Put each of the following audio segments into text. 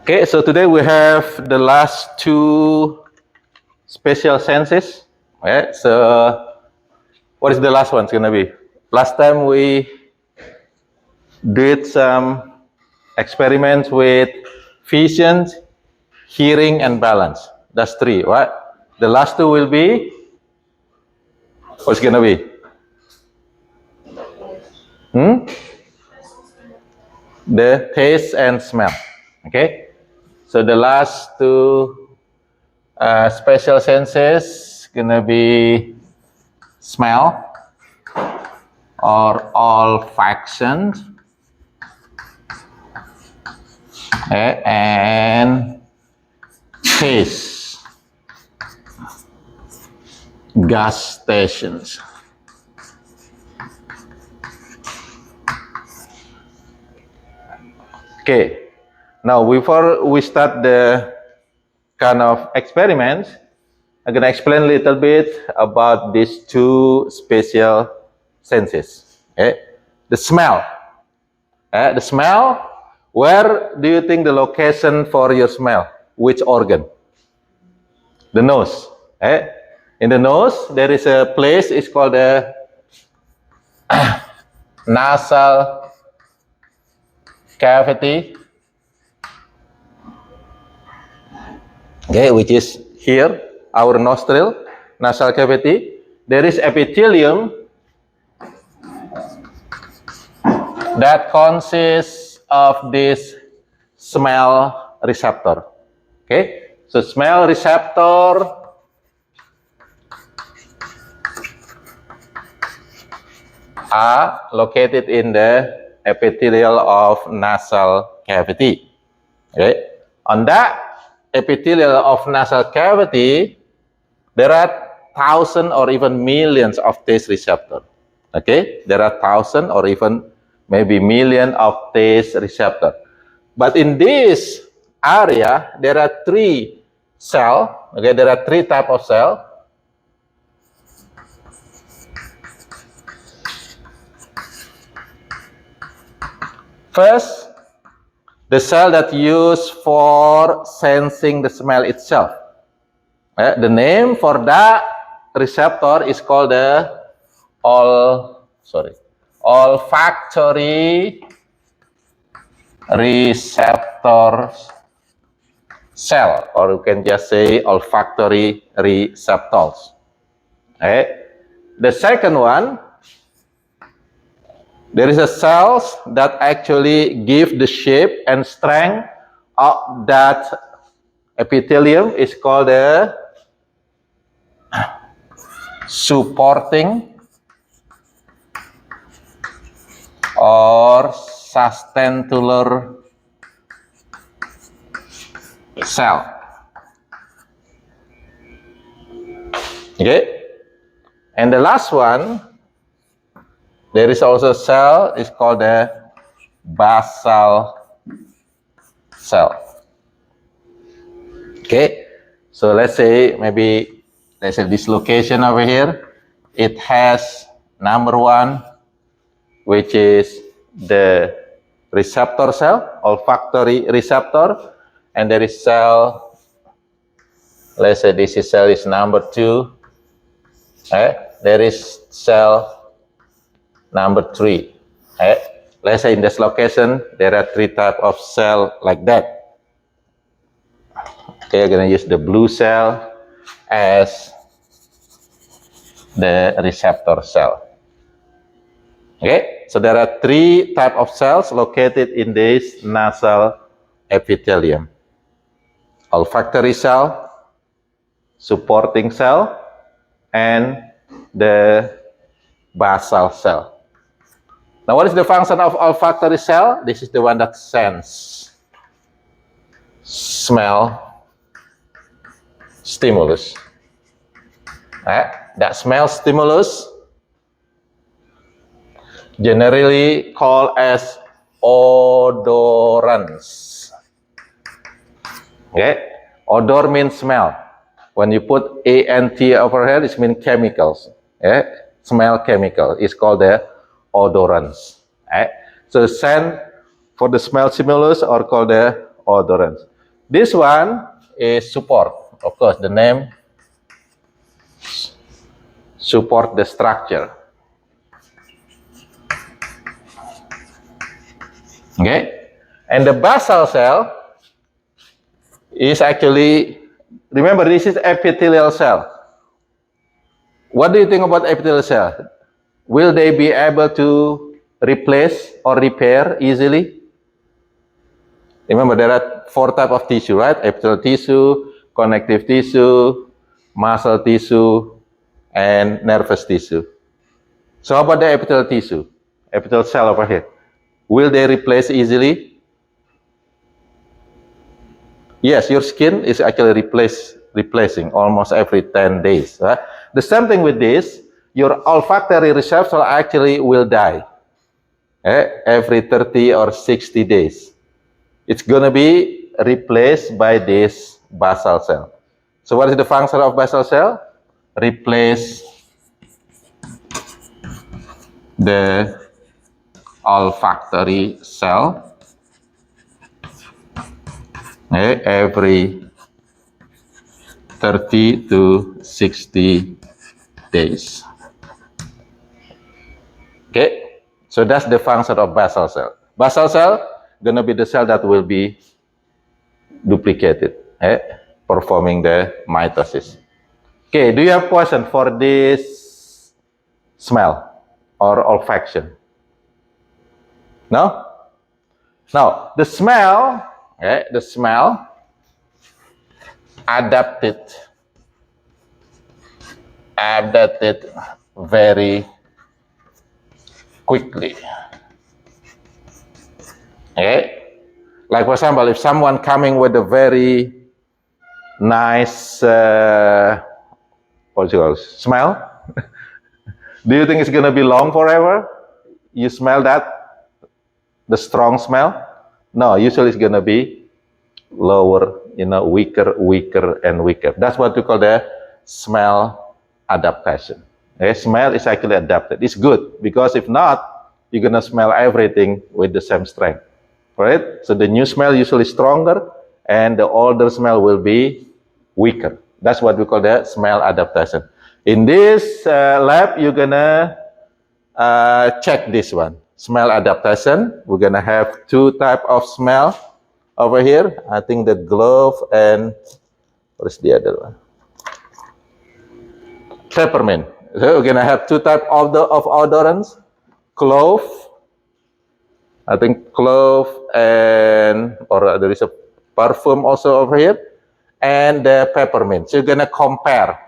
Okay, so today we have the last two spatial senses. Okay, so what is the last one gonna be? Last time we did some experiments with vision, hearing, and balance. That's three, right? The last two will be, what's gonna be? The taste and smell. Okay, so the last two special senses gonna be smell or olfaction, okay, and taste, gustations. Okay, now before we start the kind of experiments, I'm gonna explain a little bit about these two spatial senses. Okay, the smell. The smell. Where do you think the location for your smell? Which organ? The nose. In the nose, there is a place. It's called the nasal cavity. Okay, which is here, our nostril, nasal cavity. There is epithelium that consists of this smell receptor. Okay, so smell receptor are located in the epithelial of nasal cavity. Okay, on that epithelial of nasal cavity, there are thousands or even millions of taste receptors. Okay, there are thousands or even maybe million of taste receptors. But in this area, there are three cells. Okay, there are three types of cells. First, the cell that used for sensing the smell itself. The name for that receptor is called the olfactory receptor cell, or you can just say olfactory receptors. The second one, there is a cells that actually give the shape and strength of that epithelium is called the supporting or sustentacular cell. Okay, and the last one, there is also a cell, it's called the basal cell. Okay, so let's say this location over here, it has number one, which is the receptor cell, olfactory receptor, and there is cell, let's say this is cell is number two, there is cell number three. Let's say in this location, there are three types of cell like that. Okay, I'm gonna use the blue cell as the receptor cell. Okay, so there are three types of cells located in this nasal epithelium: olfactory cell, supporting cell, and the basal cell. Now, what is the function of olfactory cell? This is the one that sense smell stimulus. That smell stimulus generally called as odorants. Okay, odor means smell. When you put ANT over here, it means chemicals. Smell chemical is called the odorants. So scent for the smell stimulus are called the odorants. This one is support. Of course, the name support the structure. Okay, and the basal cell is actually, remember, this is epithelial cell. What do you think about epithelial cell? Will they be able to replace or repair easily? Remember, there are 4 types of tissue, right? Epithelial tissue, connective tissue, muscle tissue, and nervous tissue. So how about the epithelial tissue? Epithelial cell over here. Will they replace easily? Yes, your skin is actually replacing almost every 10 days. Right? The same thing with this, your olfactory receptor actually will die every 30 or 60 days. It's going to be replaced by this basal cell. So what is the function of basal cell? Replace the olfactory cell every 30 to 60 days. Okay, so that's the function of basal cell. Basal cell gonna be the cell that will be duplicated, performing the mitosis. Okay, do you have question for this smell or olfaction? No? Now, the smell, adapted very quickly. Okay? Like for example, if someone coming with a very nice smell, do you think it's gonna be long forever? You smell that? The strong smell? No, usually it's gonna be lower, weaker and weaker. That's what we call the smell adaptation. Okay? Smell is actually adapted. It's good because if not, you're gonna smell everything with the same strength, right? So the new smell usually stronger, and the older smell will be weaker. That's what we call the smell adaptation. In this lab, you're gonna check this one, smell adaptation. We're gonna have 2 types of smell over here. I think the glove and what is the other one? Peppermint. So we're gonna have 2 types of odorants. Clove, I think clove, and there is a perfume also over here, and the peppermint. So you're gonna compare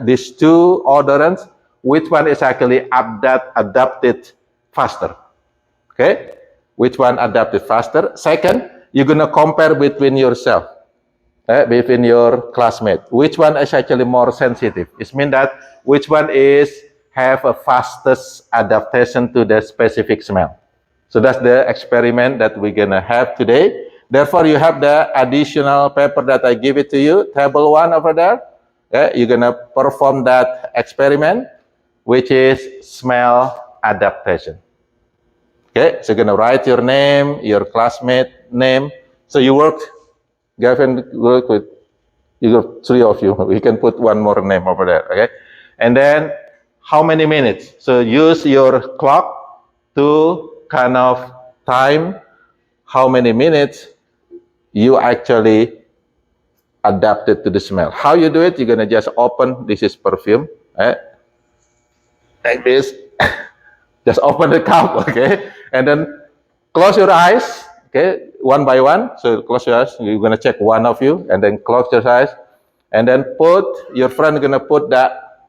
these 2 odorants, which one is actually adapted faster. Okay, which one adapted faster? Second, you're gonna compare between yourself, between your classmate. Which one is actually more sensitive? It means that which one have a fastest adaptation to the specific smell. So that's the experiment that we're gonna have today. Therefore, you have the additional paper that I give it to you, table 1 over there. You're gonna perform that experiment, which is smell adaptation. Okay, so you're gonna write your name, your classmate name. So you worked, Gavin, work with, you got 3 of you. We can put 1 more name over there, okay? And then how many minutes? So use your clock to kind of time how many minutes you actually adapted to the smell. How you do it? You're gonna just open, this is perfume, like this. Just open the cup, okay? And then close your eyes, okay? 1 by 1. So close your eyes. You're gonna check 1 of you, and then close your eyes, and then your friend gonna put that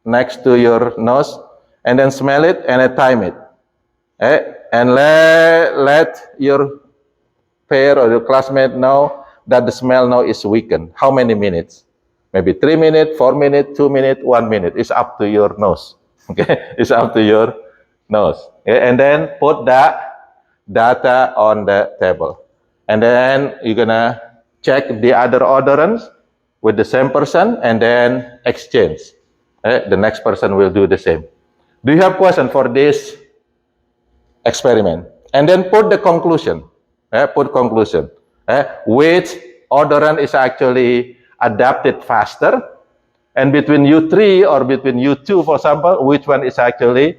next to your nose, and then smell it and then time it, and let your pair or your classmate know that the smell now is weakened. How many minutes? Maybe 3 minutes, 4 minutes, 2 minutes, 1 minute. It's up to your nose. Okay, it's up to your nose. Okay? And then put that data on the table, and then you're gonna check the other odorants with the same person, and then exchange. The next person will do the same. Do you have question for this experiment? And then put the conclusion. Put conclusion. Which odorant is actually adapted faster, and between U3 or between U2, for example, which one is actually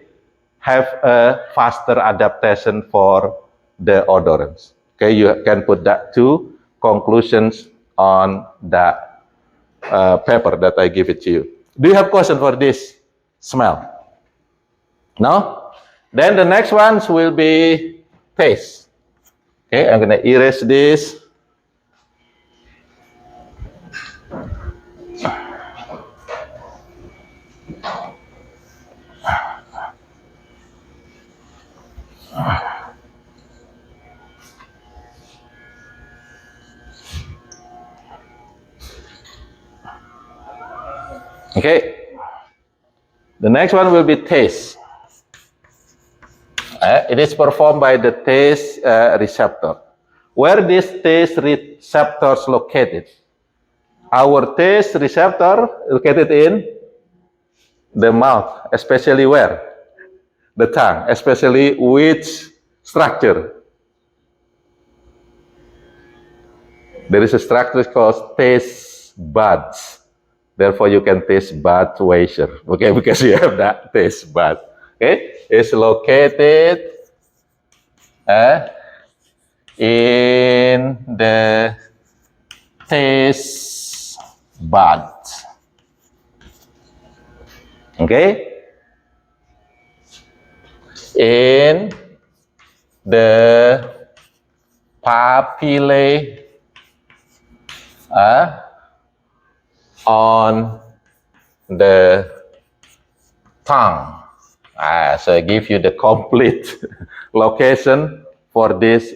have a faster adaptation for the odorants? Okay, you can put that two conclusions on that paper that I give it to you. Do you have question for this smell? No? Then the next ones will be taste. Okay, I'm gonna erase this. Okay, the next one will be taste. It is performed by the taste receptor. Where this taste receptors located? Our taste receptor located in the mouth, especially where? The tongue, especially which structure? There is a structure called taste buds. Therefore, you can taste bud washer. Okay, because you have that taste bud. Okay, it's located in the taste buds. Okay, in the papillae on the tongue. So I give you the complete location for this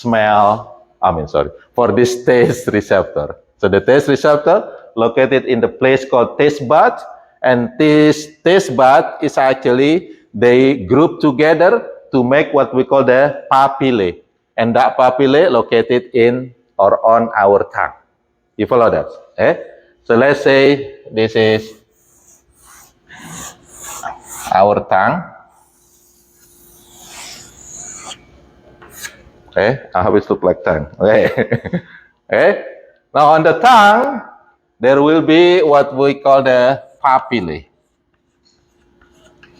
for this taste receptor. So the taste receptor located in the place called taste bud, and this taste bud is actually, they group together to make what we call the papillae, and that papillae located in or on our tongue. You follow that? So let's say this is our tongue. Okay, I hope it looks like tongue. Okay. Okay. Now on the tongue, there will be what we call the papillae.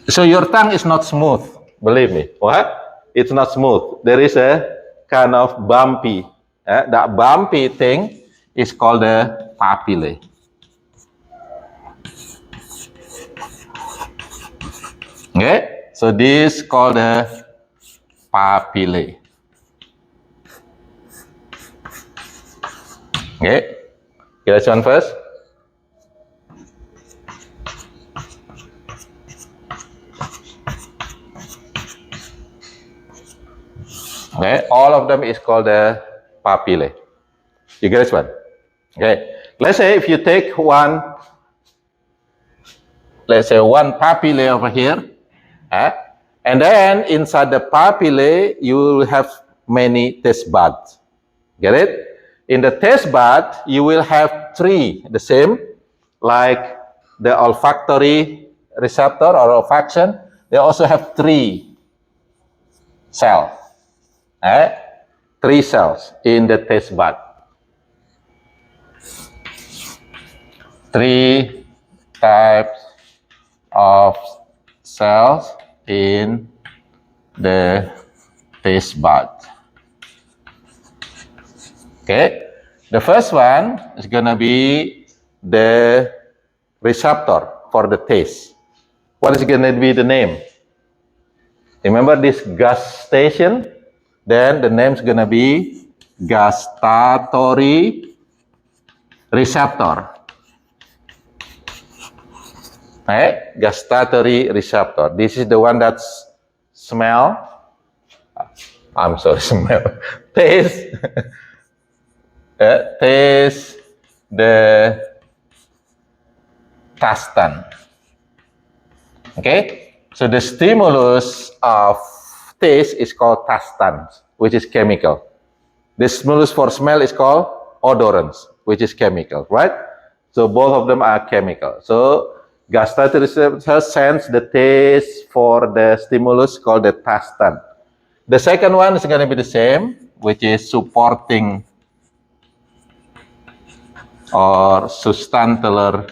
So your tongue is not smooth, believe me. What? It's not smooth. There is a kind of bumpy. That bumpy thing is called the papillae. Okay, so this is called the papillae. Okay, this one first. Okay, all of them is called the papillae. You get this one? Okay, let's say if you take one, let's say one papillae over here, and then inside the papillae you will have many taste buds. Get it? In the taste bud, you will have three, the same, like the olfactory receptor or olfaction. They also have three cells. Three cells in the taste bud. Three types of cells in the taste bud. Okay, the first one is gonna be the receptor for the taste. What is gonna be the name? Remember this gustation? Then the name is gonna be gustatory receptor. Okay, gustatory receptor. This is the one that's smell. I'm sorry, smell. Taste. Taste the tastan. Okay, so the stimulus of taste is called tastan, which is chemical. The stimulus for smell is called odorants, which is chemical, right? So both of them are chemical. So gustatory receptor sends the taste for the stimulus called the tastan. The second one is going to be the same, which is supporting or substantial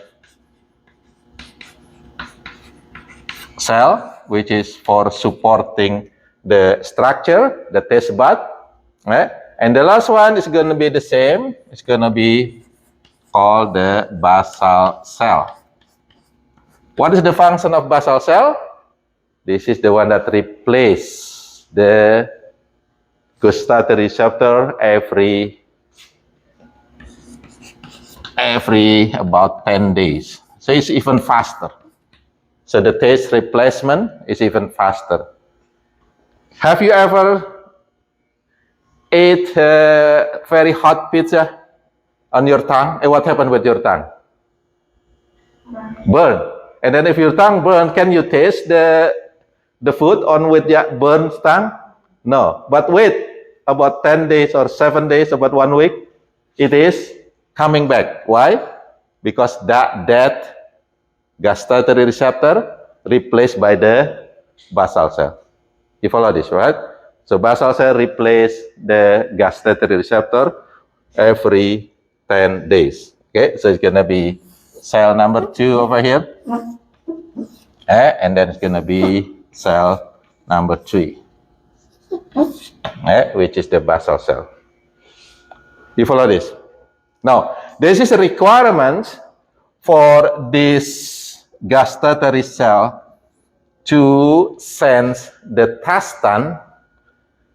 cell, which is for supporting the structure, the taste bud. Right? And the last one is going to be the same. It's going to be called the basal cell. What is the function of basal cell? This is the one that replaces the gustatory receptor every about 10 days. So it's even faster. So the taste replacement is even faster. Have you ever ate very hot pizza on your tongue? And what happened with your tongue? Burn. And then if your tongue burns, can you taste the food on with your burned tongue? No. But wait, about 10 days or 7 days, about 1 week, it is coming back. Why? Because that gustatory receptor replaced by the basal cell. You follow this, right? So basal cell replace the gustatory receptor every 10 days. Okay, so it's gonna be cell number 2 over here. And then it's gonna be cell number 3. Which is the basal cell. You follow this? Now, this is a requirement for this gustatory cell to sense the tastan.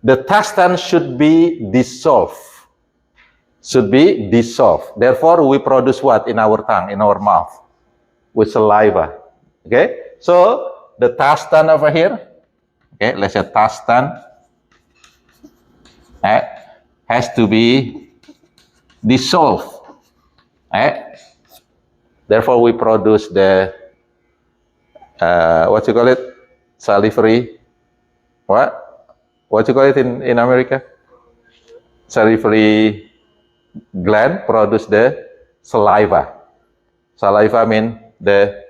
The tastan should be dissolved. Therefore, we produce what in our tongue, in our mouth? With saliva. Okay? So, the tastan over here, okay, let's say tastan, has to be dissolved. Therefore, we produce the what you call it? Salivary. What you call it in America? Salivary gland produce the saliva. Saliva mean the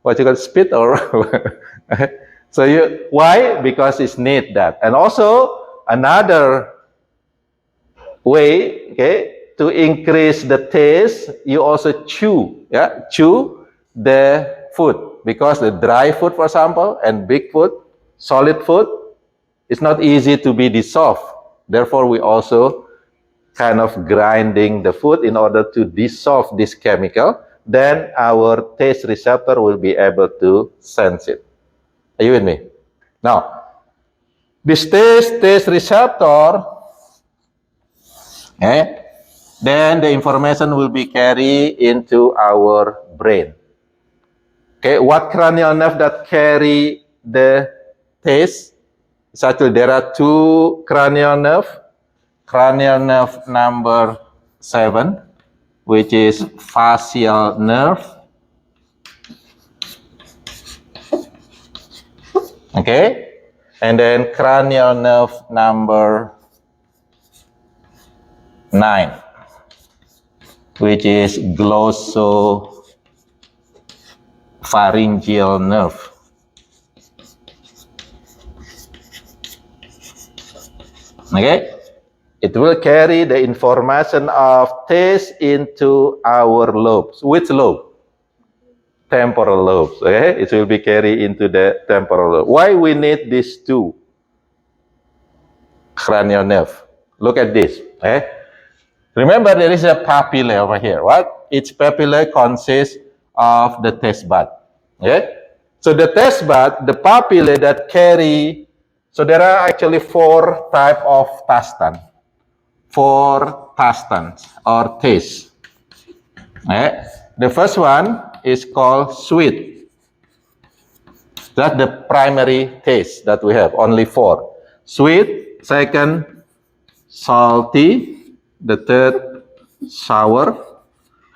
what you call it, spit or so why? Because it's need that. And also another way, okay, to increase the taste, you also chew the food, because the dry food, for example, and big food, solid food, it's not easy to be dissolved. Therefore, we also kind of grinding the food in order to dissolve this chemical. Then our taste receptor will be able to sense it. Are you with me? Now, this taste receptor, then the information will be carried into our brain. Okay, what cranial nerve that carry the taste? Actually, there are 2 cranial nerve. Cranial nerve number 7, which is facial nerve. Okay, and then cranial nerve number 9, which is glossopharyngeal nerve. Okay, it will carry the information of taste into our lobes. Which lobe? Temporal lobes. Okay, it will be carried into the temporal lobe. Why we need these 2 cranial nerve? Look at this. Okay, remember there is a papillae over here. What? Each papillae consists of the taste bud. Okay, so the taste bud, the papillae that carry. So there are actually 4 types of tastan. 4 tastans or taste. The first one is called sweet. That's the primary taste that we have, only 4. Sweet, second, salty, the third, sour,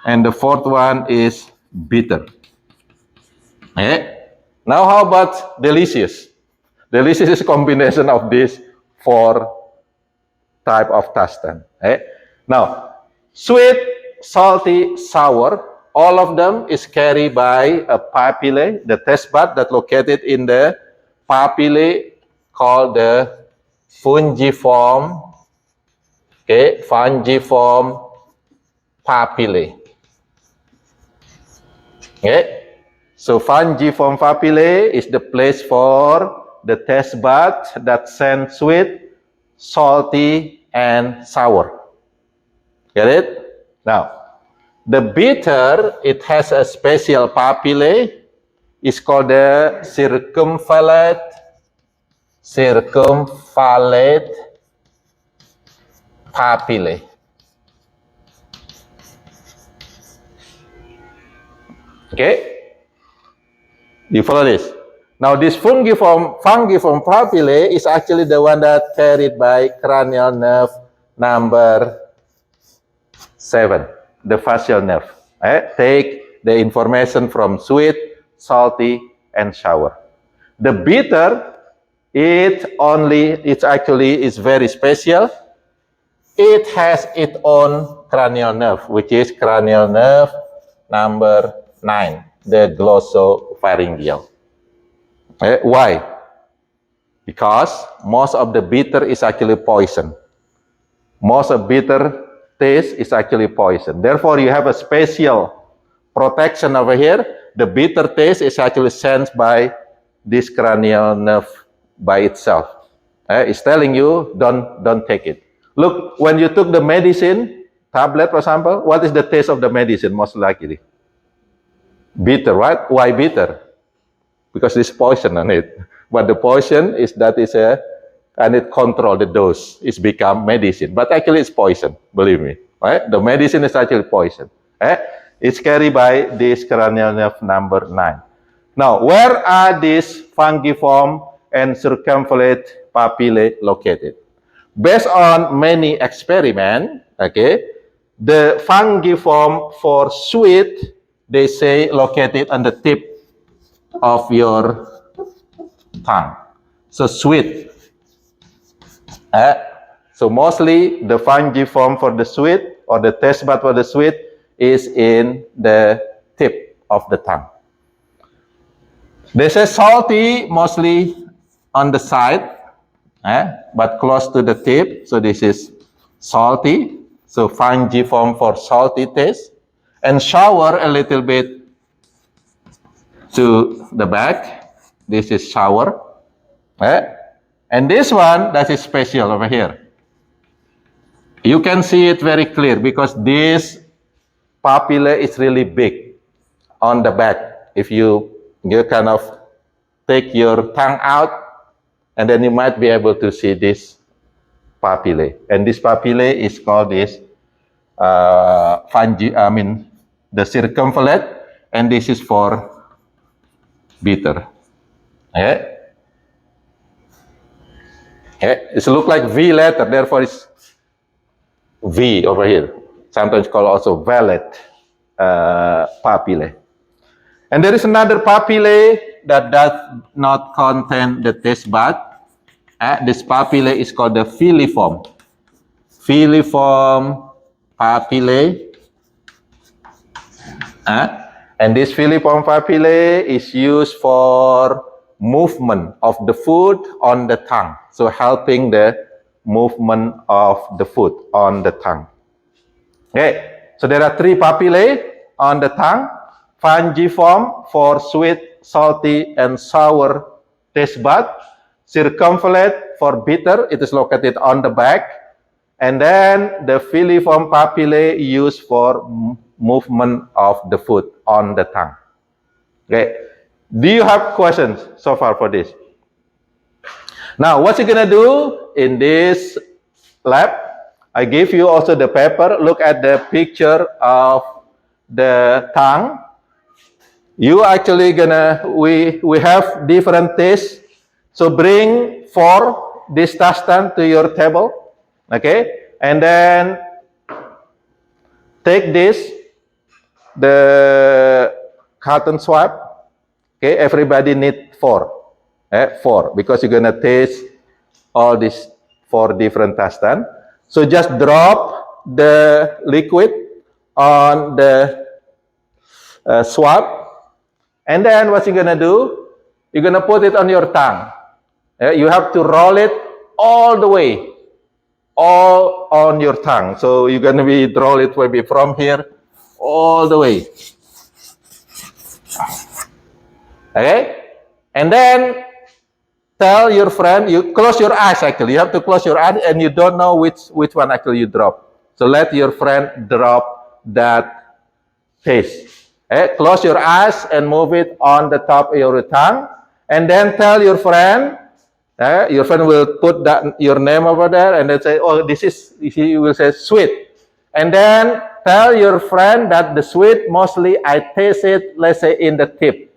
and the fourth one is bitter. Now how about delicious? Delicious is a combination of these 4 type of tastan. Now, sweet, salty, sour, all of them is carried by a papillae, the taste bud that located in the papillae called the fungiform, fungiform papillae. Okay, so fungiform papillae is the place for the taste buds that sense sweet, salty, and sour. Get it? Now, the bitter, it has a special papillae. It's called the circumvallate papillae. Okay? You follow this? Now, this fungiform papillae is actually the one that carried by cranial nerve number 7, the facial nerve. Take the information from sweet, salty, and sour. The bitter, it's actually is very special. It has its own cranial nerve, which is cranial nerve number 9, the glossopharyngeal. Why? Because most of the bitter is actually poison. Most of bitter taste is actually poison. Therefore, you have a special protection over here. The bitter taste is actually sensed by this cranial nerve by itself. It's telling you, don't take it. Look, when you took the medicine, tablet, for example, what is the taste of the medicine most likely? Bitter, right? Why bitter? Because there's poison on it. But the poison and it control the dose. It's become medicine. But actually it's poison, believe me. Right? The medicine is actually poison. It's carried by this cranial nerve number 9. Now, where are these fungiform and circumvallate papillae located? Based on many experiments, the fungiform for sweet, they say located on the tip of your tongue. So sweet. So mostly the fungiform for the sweet or the taste bud for the sweet is in the tip of the tongue. They say salty mostly on the side, but close to the tip. So this is salty. So fungiform for salty taste. And sour a little bit to the back. This is sour. And this one, that is special over here. You can see it very clear because this papillae is really big on the back. If you kind of take your tongue out, and then you might be able to see this papillae. And this papillae is called this the circumvallate, and this is for bitter. It looks like V letter, therefore it's V over here. Sometimes called also vallet papillae. And there is another papillae that does not contain the taste bud. This papillae is called the filiform. Filiform papillae. And this filiform papillae is used for movement of the food on the tongue. So helping the movement of the food on the tongue. So there are 3 papillae on the tongue. Fungiform for sweet, salty, and sour taste bud. Circumvallate for bitter, it is located on the back. And then the filiform papillae used for movement of the food on the tongue. Do you have questions so far for this? Now, what you're gonna do in this lab, I give you also the paper. Look at the picture of the tongue. You actually we have different tastes. So bring 4 this tastan to your table, and then take the cotton swab. Everybody need 4, 4 because you're gonna taste all these 4 different tastan. So just drop the liquid on the swab. And then what you're gonna do, you're gonna put it on your tongue. You have to roll it all the way, all on your tongue. So you're gonna roll it maybe from here all the way. Okay? And then tell your friend, you close your eyes actually. You have to close your eyes and you don't know which one actually you drop. So let your friend drop that taste. Okay? Close your eyes and move it on the top of your tongue. And then tell your friend will put your name over there and then say, oh, he will say sweet. And then tell your friend that the sweet, mostly I taste it, let's say, in the tip.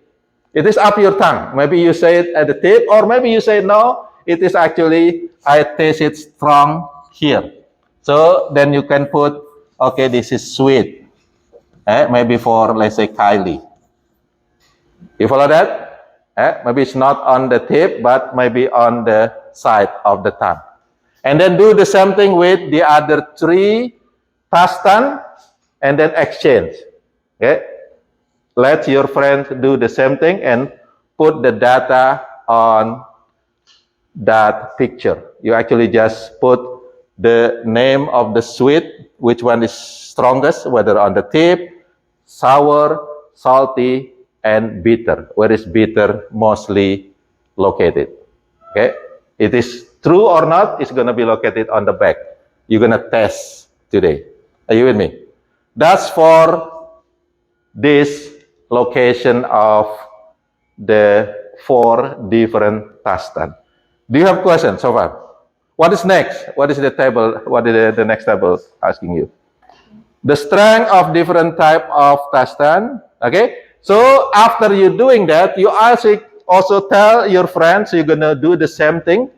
It is up your tongue. Maybe you say it at the tip, or maybe you say, no, it is actually, I taste it strong here. So then you can put, okay, this is sweet. Maybe for, let's say, Kylie. You follow that? Maybe it's not on the tip, but maybe on the side of the tongue. And then do the same thing with the other 3 tastan, and then exchange. Okay? Let your friend do the same thing and put the data on that picture. You actually just put the name of the sweet, which one is strongest, whether on the tip, sour, salty, and bitter. Where is bitter mostly located? Okay? It is true or not, it's going to be located on the back. You're going to test today. Are you with me? That's for this location of the 4 different tastan. Do you have questions so far? What is next? What is the table? What is the next table asking you? The strength of different type of tastan. Okay. So after you doing that, you also tell your friends you're gonna do the same thing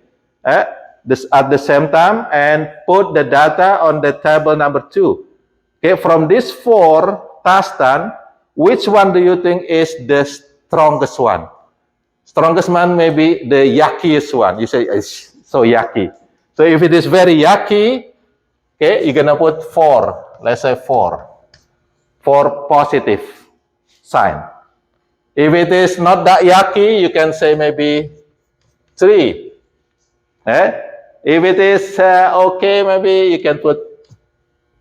at the same time and put the data on the table number 2. Okay. From these 4 tastan, which one do you think is the strongest one? Strongest one may be the yuckiest one. You say it's so yucky. So if it is very yucky, okay, you're gonna put 4. Let's say 4 for positive sign. If it is not that yucky, you can say maybe 3. If it is okay, maybe you can put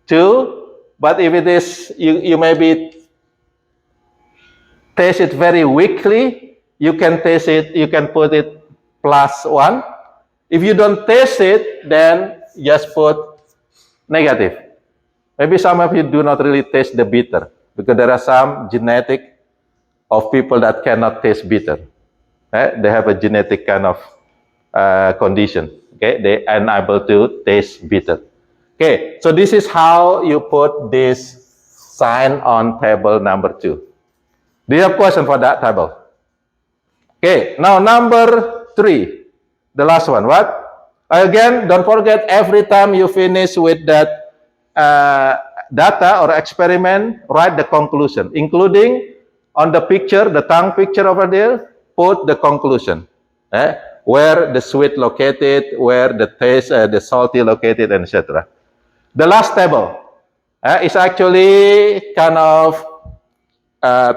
2. But if it is, you maybe taste it very weakly, you can taste it, you can put it +1. If you don't taste it, then just put negative. Maybe some of you do not really taste the bitter, because there are some genetic of people that cannot taste bitter. They have a genetic kind of condition. Okay, they are unable to taste bitter. Okay, so this is how you put this sign on table number 2. Do you have question for that table? Okay, now number 3, the last one. What? Again, don't forget, every time you finish with that data or experiment, write the conclusion, including on the picture, the tongue picture over there, put the conclusion. Where the sweet located, where the taste, the salty located, etc. The last table is actually kind of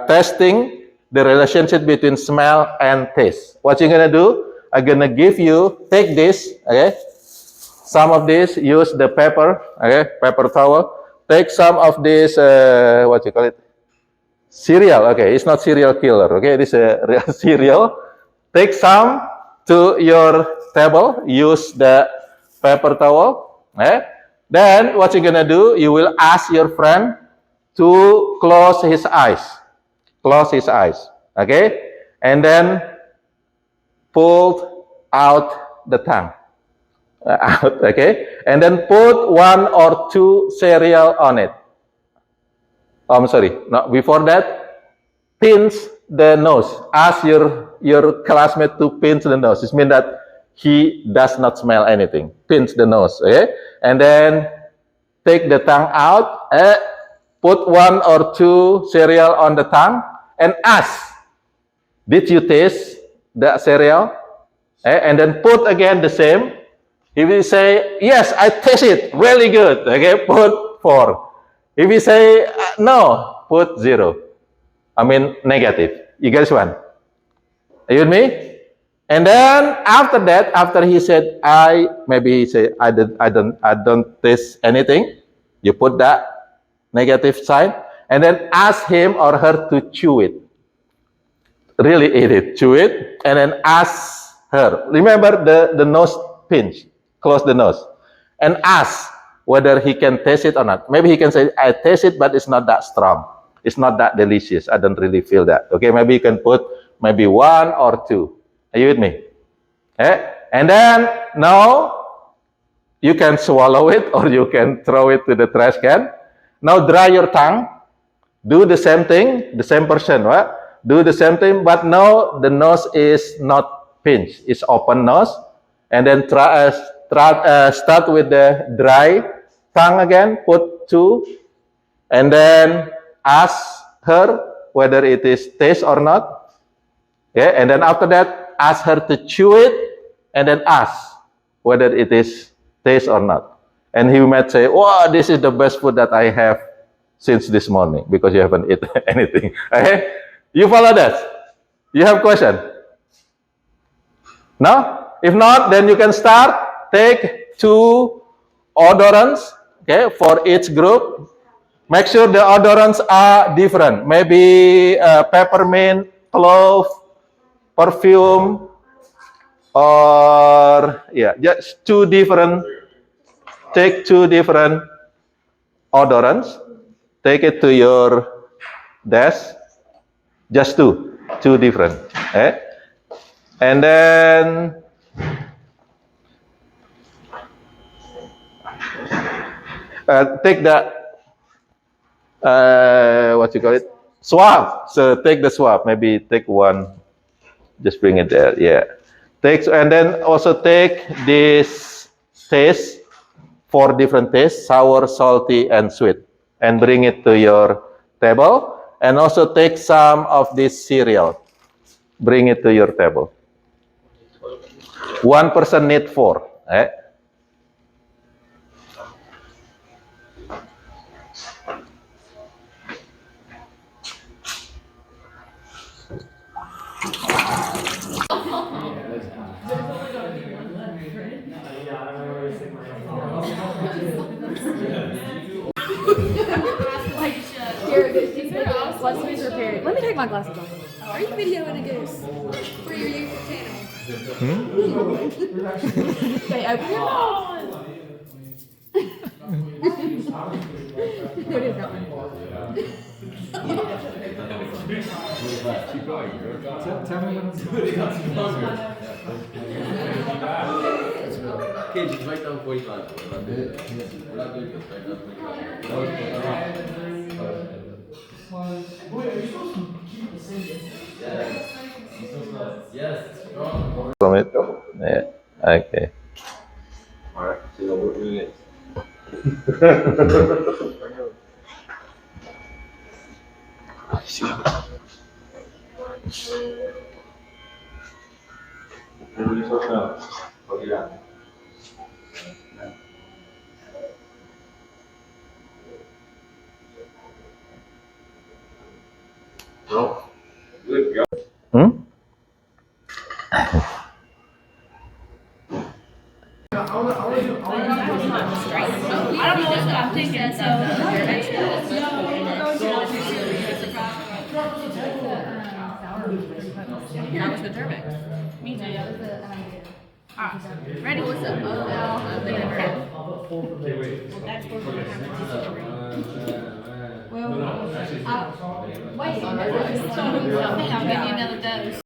testing the relationship between smell and taste. What you're gonna do? I'm gonna give you, take this, okay? Some of this, use the paper, okay? Paper towel. Take some of this, what you call it? Cereal, okay? It's not serial killer, okay? This is a real cereal. Take some to your table. Use the paper towel, okay? Then what you're gonna do? You will ask your friend to close his eyes. Close his eyes, okay? And then pull out the tongue. Out, okay? And then put 1 or 2 cereal on it. Oh, I'm sorry. No, before that, pinch the nose. Ask your classmate to pinch the nose. This means that he does not smell anything. Pinch the nose, okay? And then take the tongue out. Put 1 or 2 cereal on the tongue and ask, did you taste the cereal? And then put again the same. If you say, yes, I taste it, really good, okay, put 4. If you say, no, put 0. I mean, negative. You guys want? Are you with me? And then after that, after he said, maybe he said, I don't taste anything. You put that negative sign, and then ask him or her to chew it. really eat it, chew it, and then ask her. Remember the nose pinch, close the nose, and ask whether he can taste it or not. Maybe he can say, I taste it, but it's not that strong. It's not that delicious. I don't really feel that. Okay, maybe you can put maybe 1 or 2. Are you with me? Okay? And then now you can swallow it or you can throw it to the trash can. Now dry your tongue. Do the same thing, the same person, right? Do the same thing, but now the nose is not pinched. It's open nose. And then start with the dry tongue again, put 2, and then ask her whether it is taste or not. Okay, and then after that, ask her to chew it, and then ask whether it is taste or not. And he might say, "Wow, this is the best food that I have since this morning," because you haven't eaten anything. Okay, you follow that? You have question? No? If not, then you can start. Take 2 odorants, okay, for each group. Make sure the odorants are different. Maybe peppermint, clove, perfume, or yeah, just 2 different. Take 2 different odorants. Take it to your desk. Just 2 different. Okay? And then take the what you call it, swab. So take the swab. Maybe take 1. Just bring it there. Yeah. And then also take this taste, 4 different tastes: sour, salty, and sweet, and bring it to your table. And also take some of this cereal. Bring it to your table. 1 person need 4. Eh? Let me take my glasses off. Are you videoing a goose for your YouTube channel? Okay, open your mouth. What is that one? Tell me when Okay, just write down 45. We're not doing this, write down 45. Yes. From it? Yeah. Okay. Alright, so we're doing it. Hmm? I don't know what I'm thinking, so. That was the turmeric. Me too. Ready? What's up? That's what we're having. Well, wait. I'll give you another dose.